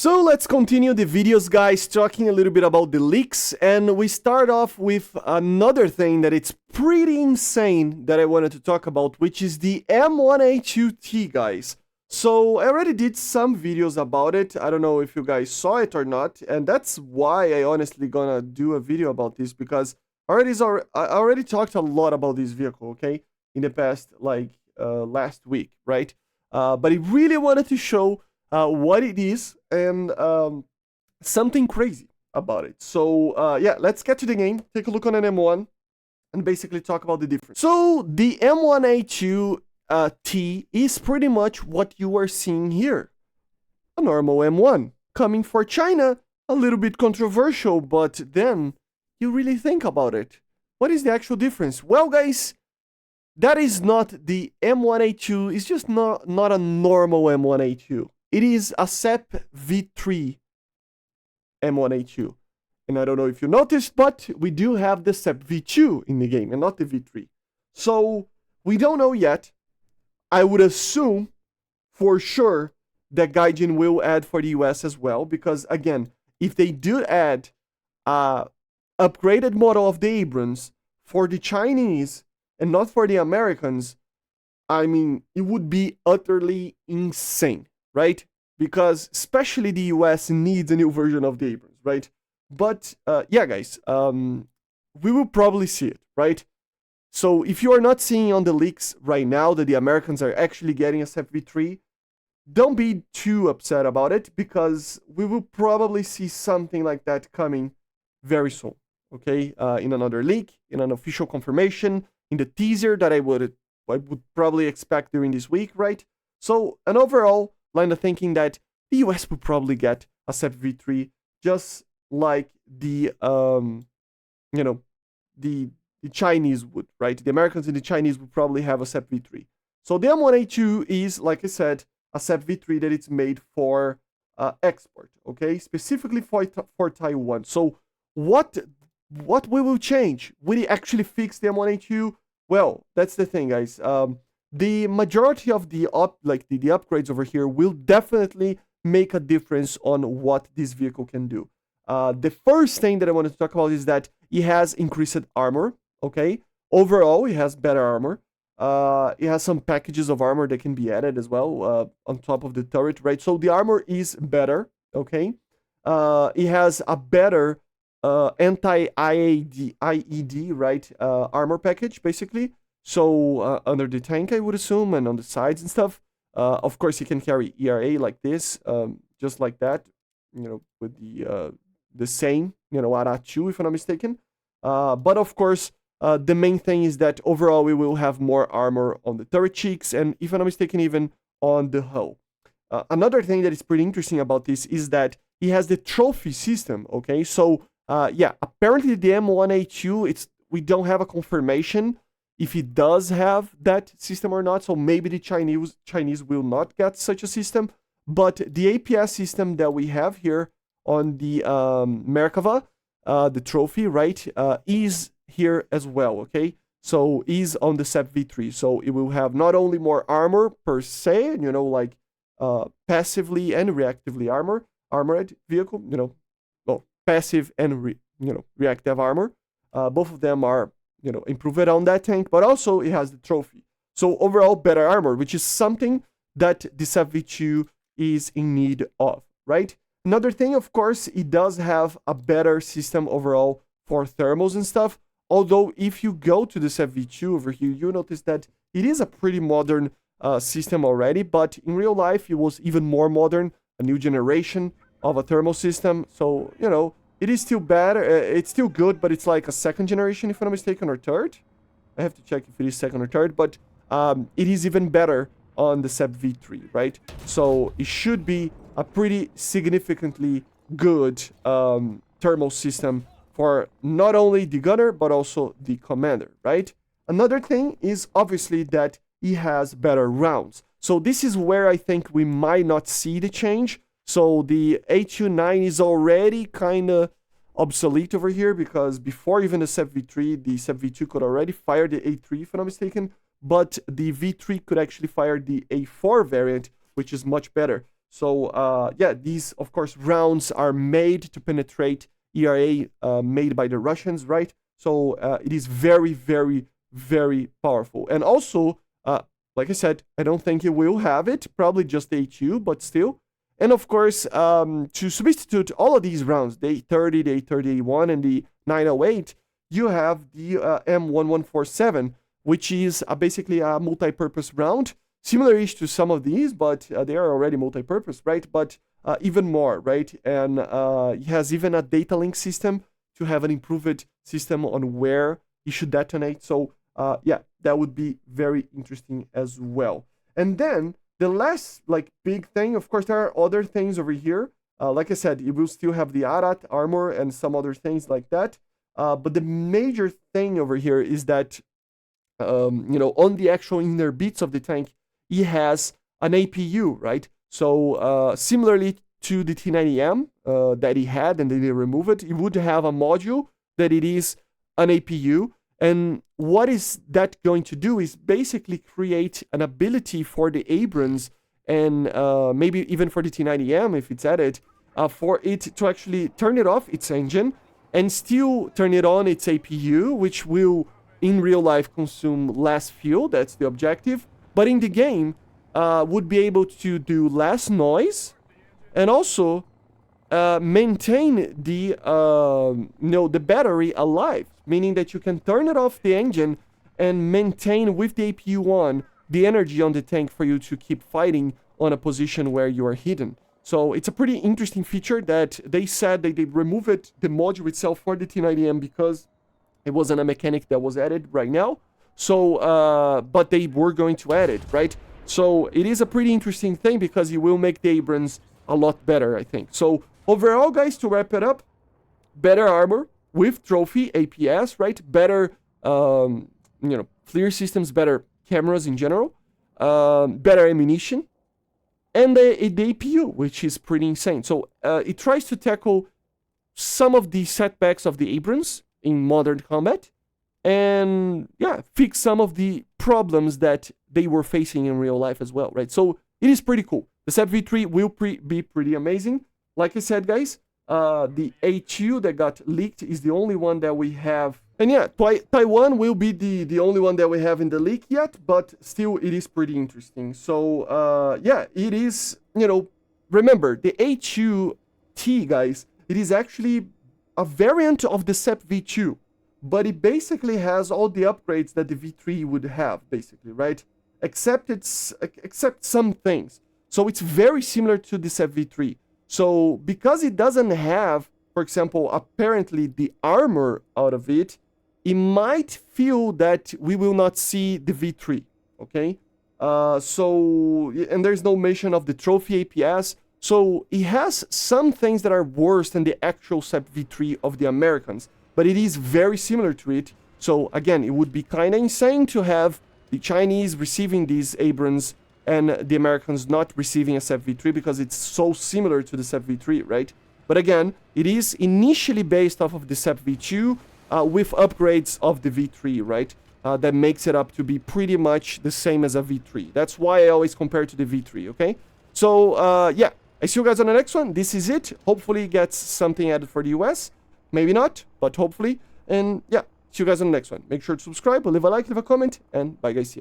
So let's continue the videos, guys, talking a little bit about the leaks, and we start off with another thing that it's pretty insane that I wanted to talk about, which is the M1A2T, guys. So I already did some videos about it. I don't know if you guys saw it or not, and that's why I honestly gonna do a video about this, because I already talked a lot about this vehicle, okay, in the past, like last week, right? But I really wanted to show what it is and something crazy about it. So yeah, let's get to the game, take a look on an M1 and basically talk about the difference. So the M1A2 T is pretty much what you are seeing here. A normal M1 coming for China, a little bit controversial, but then you really think about it. What is the actual difference? Well, guys, that is not the M1A2. It's just not a normal M1A2. It is a SEPV3 M1A2. And I don't know if you noticed, but we do have the SEPV2 in the game and not the V3. So we don't know yet. I would assume for sure that Gaijin will add for the US as well, because again, if they do add a upgraded model of the Abrams for the Chinese and not for the Americans, I mean, it would be utterly insane, right? Because especially the US needs a new version of the Abrams, right? But yeah, guys, we will probably see it, right? So if you are not seeing on the leaks right now that the Americans are actually getting a SEPV3, don't be too upset about it, because we will probably see something like that coming very soon, okay? In another leak, in an official confirmation, in the teaser that I would probably expect during this week, right? So an overall line of thinking that the US will probably get a SEPV3, just like the the Chinese would, right? The Americans and the Chinese would probably have a SEPV3. So the M1A2 is, like I said, a SEPV3 that it's made for export, okay? Specifically for Taiwan. So what we will change? Will it actually fix the M1A2? Well, that's the thing, guys. The majority of the upgrades over here will definitely make a difference on what this vehicle can do. The first thing that I wanted to talk about is that it has increased armor, okay? Overall, it has better armor. It has some packages of armor that can be added as well on top of the turret, right? So the armor is better, okay? It has a better anti-IED, right? Armor package, basically. So under the tank, I would assume, and on the sides and stuff. Of course, you can carry ERA like this, just like that, with the same, ARA2, if I'm not mistaken. But of course, the main thing is that overall we will have more armor on the turret cheeks, and if I'm not mistaken, even on the hull. Another thing that is pretty interesting about this is that it has the trophy system, okay? So yeah, apparently the M1A2, we don't have a confirmation if it does have that system or not, so maybe the Chinese will not get such a system, but the APS system that we have here on the Merkava, the trophy, right, is here as well, okay? So is on the SEPV3, so it will have not only more armor per se, like passively and reactively armored vehicle, well, passive and reactive armor. Both of them are improved on that tank, but also it has the trophy. So overall, better armor, which is something that the SEPV2 is in need of, right? Another thing, of course, it does have a better system overall for thermals and stuff. Although if you go to the SEPV2 over here, you notice that it is a pretty modern system already, but in real life, it was even more modern, a new generation of a thermal system. So, it is still bad. It's still good, but it's like a second generation, if I'm not mistaken, or third. I have to check if it is second or third, but it is even better on the SEPV3, right? So it should be a pretty significantly good thermal system for not only the gunner, but also the commander, right? Another thing is obviously that he has better rounds. So this is where I think we might not see the change. So the A29 is already kind of obsolete over here, because before even the SEPV3, the SEPV2 could already fire the A3, if I'm not mistaken, but the V3 could actually fire the A4 variant, which is much better. So yeah, these of course rounds are made to penetrate ERA made by the Russians, right? So it is very, very, very powerful. And also, like I said, I don't think it will have it, probably just the A2, but still. And of course, to substitute all of these rounds, the 830, the 830A1, and the 908, you have the M1147, which is basically a multi-purpose round, similar-ish to some of these, but they are already multi-purpose, right? But even more, right? And it has even a data link system to have an improved system on where it should detonate. So yeah, that would be very interesting as well. And then the last like big thing, of course, there are other things over here. Like I said, it will still have the ARAT armor and some other things like that. But the major thing over here is that, you know, on the actual inner bits of the tank, it has an APU, right? So similarly to the T90M that it had and then they remove it, it would have a module that it is an APU. And what is that going to do is basically create an ability for the Abrams and maybe even for the T90M if it's added, for it to actually turn it off, its engine, and still turn it on, its APU, which will in real life consume less fuel. That's the objective. But in the game, would be able to do less noise and also maintain the the battery alive, meaning that you can turn it off the engine and maintain with the APU on the energy on the tank for you to keep fighting on a position where you are hidden. So it's a pretty interesting feature that they said that they removed it, the module itself for the T90M because it wasn't a mechanic that was added right now. So, but they were going to add it, right? So it is a pretty interesting thing because it will make the Abrams a lot better, I think. So overall, guys, to wrap it up, better armor with trophy APS, right? Better, FLIR systems, better cameras in general, better ammunition, and the APU, which is pretty insane. So it tries to tackle some of the setbacks of the Abrams in modern combat, and yeah, fix some of the problems that they were facing in real life as well, right? So it is pretty cool. The SEPV3 will be pretty amazing. Like I said, guys, the A2 that got leaked is the only one that we have. And yeah, Taiwan will be the only one that we have in the leak yet, but still it is pretty interesting. So yeah, it is, remember, the A2T, guys, it is actually a variant of the SEPV2, but it basically has all the upgrades that the V3 would have, basically, right? Except some things. So it's very similar to the SEPV3. So because it doesn't have, for example, apparently the armor out of it, it might feel that we will not see the V3, okay? And there's no mention of the trophy APS. So it has some things that are worse than the actual SEPV3 of the Americans, but it is very similar to it. So again, it would be kind of insane to have the Chinese receiving these Abrams and the Americans not receiving a SEPV3 because it's so similar to the SEPV3, right? But again, it is initially based off of the SEPV2 with upgrades of the V3, right? That makes it up to be pretty much the same as a V3. That's why I always compare it to the V3, okay? So, yeah, I see you guys on the next one. This is it. Hopefully it gets something added for the US. Maybe not, but hopefully. And yeah, see you guys on the next one. Make sure to subscribe, leave a like, leave a comment, and bye guys. See you.